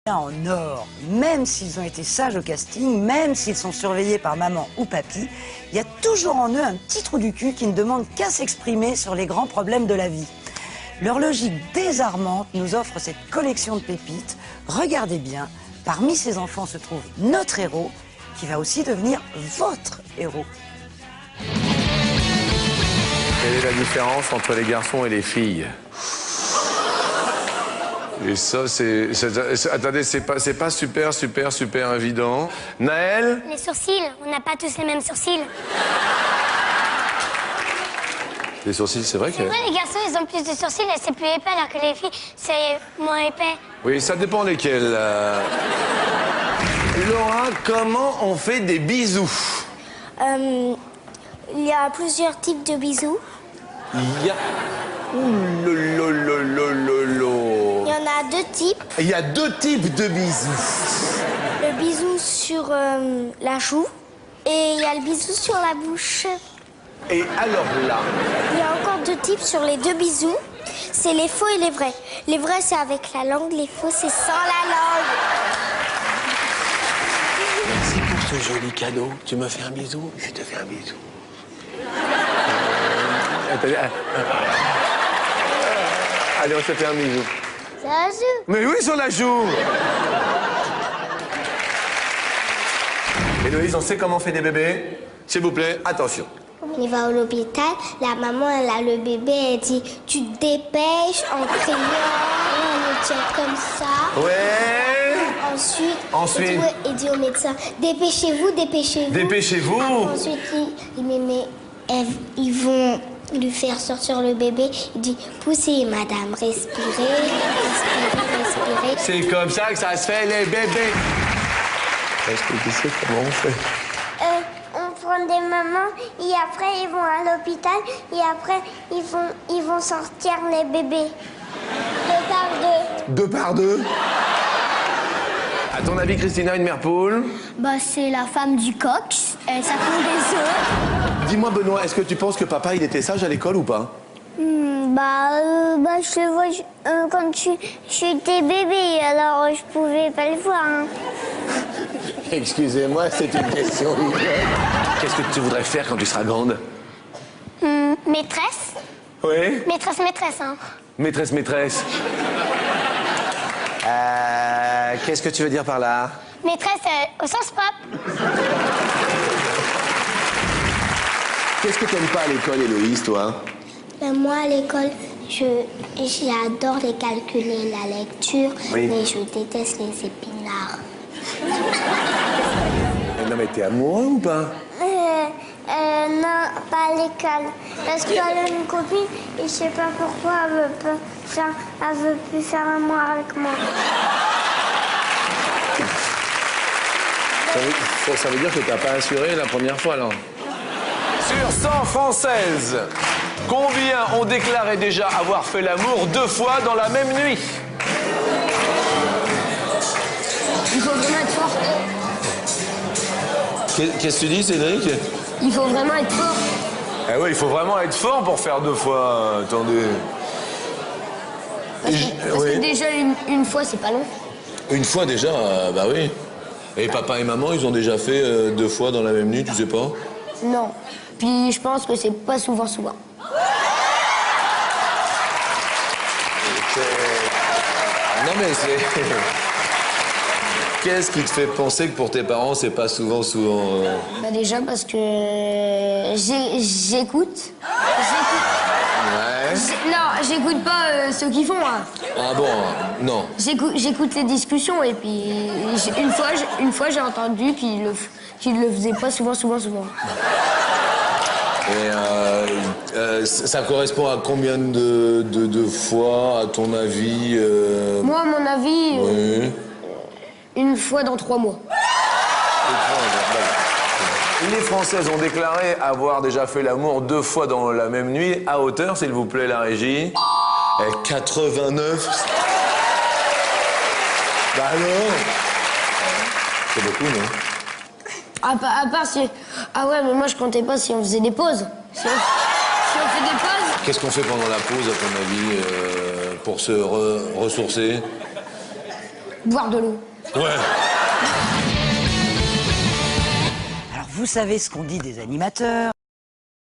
En or, même s'ils ont été sages au casting, même s'ils sont surveillés par maman ou papy, il y a toujours en eux un petit trou du cul qui ne demande qu'à s'exprimer sur les grands problèmes de la vie. Leur logique désarmante nous offre cette collection de pépites. Regardez bien, parmi ces enfants se trouve notre héros, qui va aussi devenir votre héros. Quelle est la différence entre les garçons et les filles? Et ça, attendez, c'est pas super évident. Naël? Les sourcils, on n'a pas tous les mêmes sourcils. Les sourcils, c'est vrai que... C'est vrai, les garçons, ils ont plus de sourcils et c'est plus épais, alors que les filles, c'est moins épais. Oui, ça dépend lesquels. Laura, comment on fait des bisous? Il y a plusieurs types de bisous. Il y a... Il y en a deux types. Il y a deux types de bisous. Le bisou sur la joue et il y a le bisou sur la bouche. Et alors là... Il y a encore deux types sur les deux bisous. C'est les faux et les vrais. Les vrais, c'est avec la langue. Les faux, c'est sans la langue. Merci pour ce joli cadeau. Tu me fais un bisou? Je te fais un bisou. Allez, on se fait un bisou. C'est la joue. Mais oui, sur la joue. Héloïse, on sait comment on fait des bébés? S'il vous plaît, attention. Il va à l'hôpital, la maman, elle a le bébé, elle dit « Tu te dépêches en criant, on le tient comme ça. » Ouais. Ensuite. Il dit au médecin « Dépêchez-vous, dépêchez-vous. » Dépêchez-vous. Ensuite, ils vont lui faire sortir le bébé. Il dit « Poussez, madame, respirez. » C'est comme ça que ça se fait, les bébés. Est-ce que tu sais comment on fait? On prend des mamans et après ils vont à l'hôpital et après ils vont sortir les bébés. Deux par deux. Deux par deux? À ton avis, Christina, une mère poule? Bah c'est la femme du coq, ça pond des œufs. Dis-moi, Benoît, est-ce que tu penses que papa, il était sage à l'école ou pas? Je le vois quand j'étais bébé, alors je pouvais pas le voir. Hein. Excusez-moi, c'est une question. Qu'est-ce que tu voudrais faire quand tu seras grande? Maîtresse. Oui? Maîtresse, hein. Maîtresse. Qu'est-ce que tu veux dire par là? Maîtresse au sens propre. Qu'est-ce que t'aimes pas à l'école, Héloïse, toi? Moi, à l'école, j'adore les calculs et la lecture, oui. Mais je déteste les épinards. Non, mais t'es amoureux ou pas? Non, pas à l'école. Parce qu'elle a une copine et je sais pas pourquoi elle veut plus faire amour avec moi. Ça veut dire que t'as pas assuré la première fois, alors? Sur 100 Françaises, combien ont déclaré déjà avoir fait l'amour 2 fois dans la même nuit? Il faut vraiment être fort. Qu'est-ce que tu dis, Cédric? Il faut vraiment être fort. Eh oui, il faut vraiment être fort pour faire 2 fois, attendez. Parce que déjà, une fois, c'est pas long. Une fois déjà, bah oui. Et papa et maman, ils ont déjà fait 2 fois dans la même nuit, tu sais pas? Non. Puis je pense que c'est pas souvent. Non mais c'est... Qu'est-ce qui te fait penser que pour tes parents, c'est pas souvent Bah déjà parce que j'écoute. Ouais. Non, j'écoute pas ce qu'ils font. Hein. Ah bon, non. J'écoute les discussions et puis une fois j'ai entendu qu'ils le faisaient pas souvent. Et ça correspond à combien de fois, à ton avis Moi, à mon avis, oui. Une fois dans 3 mois. Les Françaises ont déclaré avoir déjà fait l'amour 2 fois dans la même nuit. À hauteur, s'il vous plaît, la régie. 89. Bah alors? C'est beaucoup, non? À part si... Ah ouais, mais moi je comptais pas si on faisait des pauses. Si on fait des pauses... Qu'est-ce qu'on fait pendant la pause, à ton avis, pour se ressourcer? Boire de l'eau. Ouais. Alors, vous savez ce qu'on dit des animateurs.